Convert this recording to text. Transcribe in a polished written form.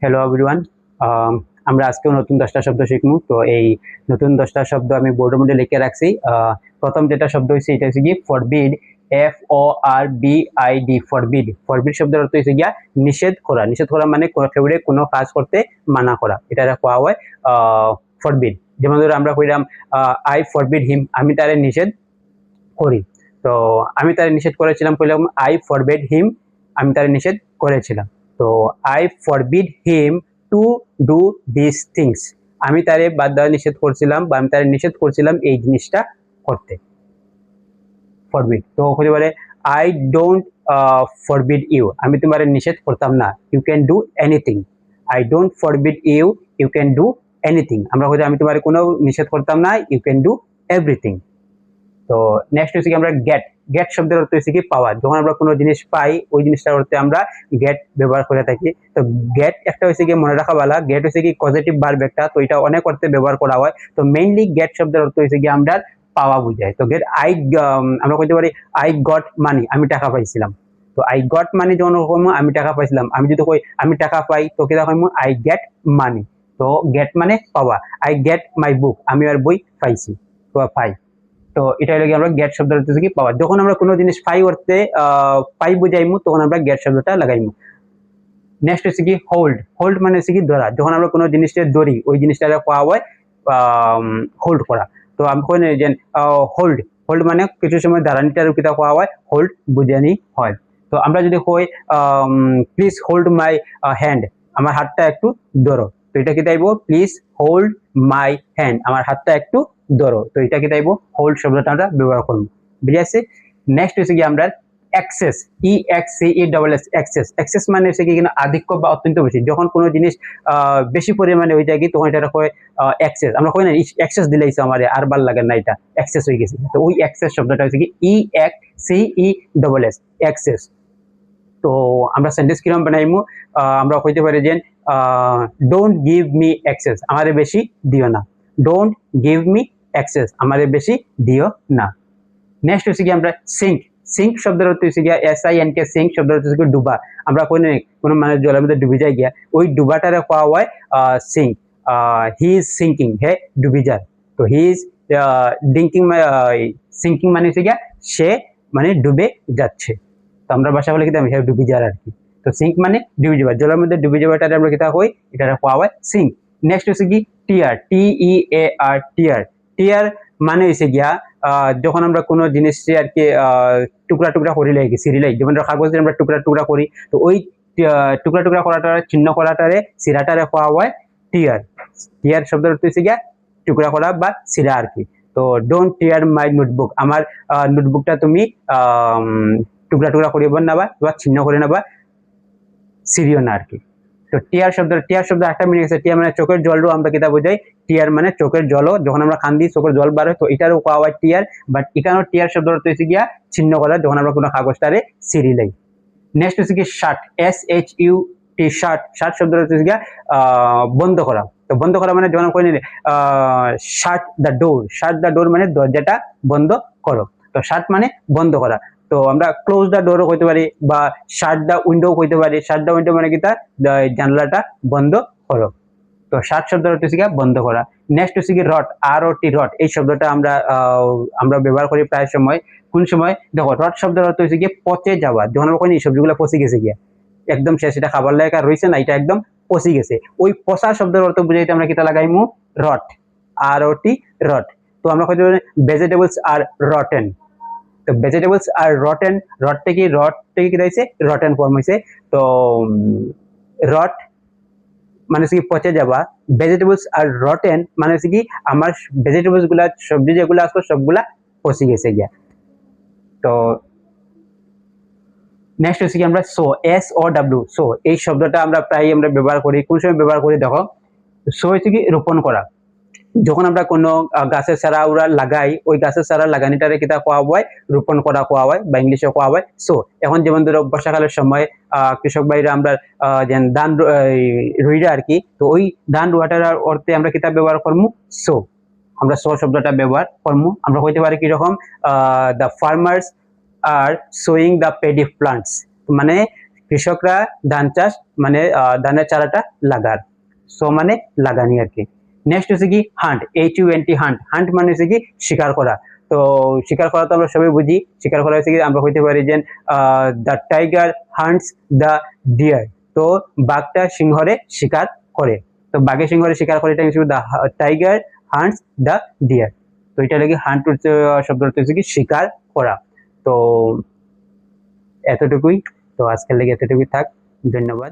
Hello everyone. আমরা আজকেও নতুন 10টা শব্দ শিখবো। তো এই নতুন 10টা শব্দ আমি বোর্ডের মধ্যে লিখে রাখছি। প্রথম যেটা শব্দ হচ্ছে এটা হচ্ছে কি ফরবিড, FORBID, ফরবিড। ফরবিড শব্দের অর্থ হচ্ছে গিয়া নিষেধ করা। নিষেধ করা মানে কেউরে কোনো কাজ করতে মানা করা, এটা কোয়া হয় ফরবিড। যেমন ধরো আমরা কইলাম আই ফরবিড হিম, আমি তারে নিষেধ করি। তো আমি তারে নিষেধ করেছিলাম, কইলাম আই ফরবিড হিম, আমি তারে নিষেধ করেছিলাম। তো I forbid him to do this things, আমি তারে বাদ দেওয়া নিষেধ করছিলাম বা আমি তারে নিষেধ করছিলাম এই জিনিসটা করতে। ফরবিড তো হতে পারে আই ডোন্ট ফরবিড ইউ, আমি তোমারে নিষেধ করতাম না, you can do anything. I don't forbid you, you can do anything. আমরা হয়তো আমি তোমারে কোনো নিষেধ করতাম না, ইউ ক্যান ডু এভরিথিং। তো নেক্সট হচ্ছে কি আমরা গেট। গেট শব্দের অর্থ হচ্ছে কি পাওয়া। যখন আমরা কোনো জিনিস পাই ওই জিনিসটার অর্থে আমরা গেট ব্যবহার করে থাকি। তো গেট একটা হচ্ছে কি মনে রাখা ভালো, গেট হচ্ছে কি পজিটিভ ভার্ব একটা, তো এটা অনেক অর্থে ব্যবহার করা হয়। তো মেইনলি গেট শব্দের অর্থ হচ্ছে কি আমরা পাওয়া বুঝায়। তো গেট আই, আমরা কইতে পারি আই গট মানি, আমি টাকা পাইছিলাম। তো আই গট মানি যখন আমি টাকা পাইছিলাম, আমি যদি কই আমি টাকা পাই তো কি দেখো আই গেট মানি। তো গেট মানে পাওয়া। আই গেট মাই বুক, আমি আর বই পাইছি তো পাই। তো এটা হলো আমরা গেট শব্দের অর্থ কি পাওয়া। যখন আমরা কোনো জিনিস পাই অর্থে পাই বুঝাইমু তখন আমরা গেট শব্দটা লাগাইমু। নেক্সট হচ্ছে কি হোল্ড। হোল্ড মানে হচ্ছে কি ধরা। যখন আমরা কোনো জিনিসটা ধরি ওই জিনিসটা পাওয়া হয় হোল্ড করা। তো আমি কই না যে হোল্ড, হোল্ড মানে কিছু সময় দাঁড়ানিটার কিতা পাওয়া হয়, হোল্ড বুঝানি হয়। তো আমরা যদি কই প্লিজ হোল্ড মাই হ্যান্ড, আমার হাতটা একটু ধরো, তো এটা কি তাইবো প্লিজ হোল্ড মাই হ্যান্ড, আমার হাতটা একটু ধরো। তো এটা কি তাইবো হোল্ড শব্দটা আমরা ব্যবহার করবো। বুঝে আছে? নেক্সট হচ্ছে কি আমরা অ্যাক্সেস, EXCESS, অ্যাক্সেস। অ্যাক্সেস মানে হচ্ছে কি আধিক্য বা অত্যন্ত বেশি। যখন কোনো জিনিস বেশি পরিমাণে হয়ে যায় কি তখন এটা হয় অ্যাক্সেস। আমরা কই না অ্যাক্সেস দিলেইছে আমারে আর ভাল লাগে না, এটা অ্যাক্সেস হয়ে গেছে। তো ওই অ্যাক্সেস শব্দটা হচ্ছে কি EXCESS, অ্যাক্সেস। তো আমরা সেন্টেন্স কিরকম বানাইমু, আমরা কইতে পারি যে ডোন্ট গিভ মি অ্যাক্সেস, আমারে বেশি দিও না। ডোন্ট গিভ মি অ্যাক্সেস, আমারে বেশি দিও না। নেক্সট হচ্ছে কি আমরা সিঙ্ক। সিঙ্ক শব্দের অর্থ হচ্ছে গিয়া SINK, সিঙ্ক শব্দের অর্থ হচ্ছে ডুবা। আমরা কোন কোনো মানে জলের মধ্যে ডুবে যাই গিয়া ওই ডুবাটারে পাওয়া হয় সিঙ্ক। হি ইজ সিঙ্কিং, হে ডুবি যায়। তো হি ইজ ডিঙ্কিং, সিঙ্কিং মানে হচ্ছে গিয়া সে মানে ডুবে যাচ্ছে। তো আমরা ভাষা বলে কিন্তু হে ডুবি যাওয়ার আর কি। তো সিঙ্ক মানে ডুবে যাওয়া, জলের মধ্যে ডুবে যাওয়াটা আমরা কিতা হই, এটা পাওয়া হয় সিঙ্ক। নেক্সট হচ্ছে কি টিয়ার, TEAR, টিয়ার। টিয়ার মানে হচ্ছে গিয়া যখন আমরা কোনো জিনিস আর কি টুকরা টুকরা করি লাগি সিরিলাই, যেমন কাগজ দিয়ে আমরা টুকরা টুকরা করি, তো ওই টুকরা টুকরা করাটারে চিহ্ন করাটারে সিরাটারে পাওয়া হয় টিয়ার। টিয়ার শব্দের অর্থ হচ্ছে গিয়া টুকরা করা বা সিরা আর কি। তো ডোন্ট টিয়ার মাই নোটবুক, আমার নোটবুকটা তুমি টুকরা টুকরা করিব না বা ছিন্ন করে নেবা, সিরিও না আর কি। তো টিয়ার শব্দ একটা মিনিং আছে, টিয়ার মানে চোখের জলও আমরা কিতা বোঝাই, টিয়ার মানে চোখের জলও, যখন আমরা কান্দি চোখের জল বার হয় তো এটারও পাওয়া হয় টিয়ার। বাট এখানেও টিয়ার শব্দ অর্থ হচ্ছে গিয়া ছিন্ন করা, যখন আমরা কোনো কাগজটারে সিরিলাই। নেক্সট হচ্ছে কি শার্ট, SHUT, শার্ট। শার্ট শব্দ অর্থ হচ্ছে গিয়া বন্ধ করা। তো বন্ধ করা মানে যখন কই shut the door, shut the door মানে দরজাটা বন্ধ করো। তো শার্ট মানে বন্ধ করা। তো আমরা ক্লোজ দ্য ডোরও কইতে পারি বা শাট দ্য উইন্ডো কইতে পারি। শাট দ্য উইন্ডো মানে কি তা জানলাটা বন্ধ করো। তো শাট শব্দের অর্থ হচ্ছে বন্ধ করা। নেক্সট হচ্ছে কি রট, ROT, রট। এই শব্দটা আমরা ব্যবহার করি প্রায় সময়। কোন সময় দেখো রট শব্দের অর্থ হচ্ছে গিয়ে পচে যাওয়া। যখন আমরা কই এই সবজিগুলো পচে গেছে গিয়া একদম শেষ, এটা খাবার লাগা রয়েছে না, এটা একদম পচে গেছে, ওই পচা শব্দের অর্থ বুঝাইতে আমরা কিতা লাগাইমু রট, ROT, রট। তো আমরা কইতে পারি ভেজিটেবলস আর রটেন। তো ভেজিটেবলস আর রটেন, রট থেকে কি রয়েছে রটেন ফর্ম হয়েছে। তো রট মানে কি পচে যাওয়া, ভেজিটেবলস আর রটেন মানে হচ্ছে কি আমার ভেজিটেবলস গুলা সবজি যেগুলো আসলো সবগুলা পচে গেছে গিয়া। তো নেক্সট হচ্ছে কি আমরা SOW, সো এই শব্দটা আমরা প্রায় আমরা ব্যবহার করি। কোন সময় ব্যবহার করি দেখো, সো হচ্ছে কি রোপণ করা। যখন আমরা কোনো গাছের চারা ওরা লাগাই ওই গাছের চারা লাগানিটারে কিতা কোয়া হয় রোপণ করা কোয়া হয় বা ইংলিশে কোয়া হয় সো। এখন যেমন ধরো বর্ষাকালের সময় কৃষক ভাইরা আমরা যেন ধান রুইরা আর কি, তো ওই ধান রুয়াটার অর্থে আমরা কিতা ব্যবহার করবো সো। আমরা সো শব্দটা ব্যবহার করবো। আমরা কইতে পারি কিরকম the farmers are sowing the paddy plants, মানে কৃষকরা ধান চাষ মানে ধানের চারাটা লাগার, সো মানে লাগানি আর কি। নেক্সট হচ্ছে কি হান্ট, HUNT হান্ট, হান্ট মানে হচ্ছে কি শিকার করা। তো শিকার করা তো আমরা সবাই বুঝি, শিকার করা হচ্ছে কি আমরা হইতে পারি যে the tiger hunts the deer, তো বাঘটা সিংহরে শিকার করে, তো বাঘে সিংহরে শিকার করে, এটা হচ্ছে the tiger hunts the deer. তো এটা লাগে হান্ট শব্দটা হচ্ছে কি শিকার করা। তো এতটুকুই, তো আজকের লেগে এতটুকুই থাক, ধন্যবাদ।